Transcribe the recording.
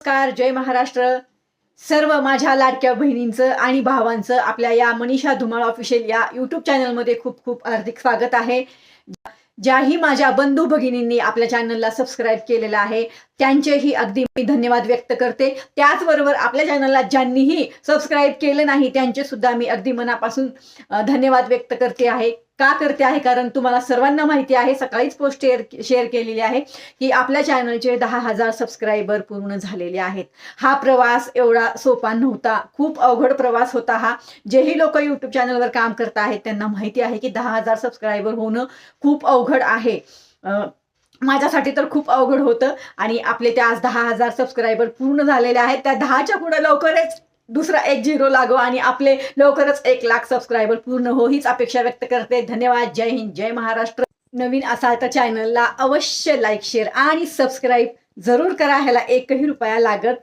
नमस्कार, जय महाराष्ट्र. सर्व माझ्या लाडक्या बहिणींचं आणि भावांचं आपल्या या मनीषा धुमाळ ऑफिशियल या यूट्यूब चॅनलमध्ये खूप खूप हार्दिक स्वागत आहे. ज्याही माझ्या बंधू भगिनींनी आपल्या चॅनलला सबस्क्राईब केलेलं आहे त्यांचेही अगदी मी धन्यवाद व्यक्त करते. त्याचबरोबर आपल्या चॅनलला ज्यांनीही सबस्क्राईब केलं नाही त्यांचे सुद्धा मी अगदी मनापासून धन्यवाद व्यक्त करते आहे. का करते आहे कारण तुम्हाला सर्वांना माहिती आहे, सकाळीच पोस्ट शेअर केलेली आहे की आपल्या चॅनलचे 10,000 सबस्क्रायबर पूर्ण झालेले आहेत. हा प्रवास एवढा सोपा नव्हता, खूप अवघड प्रवास होता हा. जेही लोक यूट्यूब चॅनलवर काम करत आहेत त्यांना माहिती आहे की 10,000 सबस्क्रायबर होणं खूप अवघड आहे. माझ्यासाठी तर खूप अवघड होतं आणि आपले ते आज 10,000 सबस्क्रायबर पूर्ण झालेले आहेत. त्या 10च्या पुढे लवकरच दुसरा 1 0 लागो आणि आपले लवकरच 1 लाख सबस्क्रायबर पूर्ण हो हीच अपेक्षा व्यक्त करते. धन्यवाद. जय हिंद, जय महाराष्ट्र. नवीन असाल तर चॅनलला अवश्य लाईक, शेअर आणि सबस्क्राईब जरूर करा. ह्याला 1ही रुपया लागत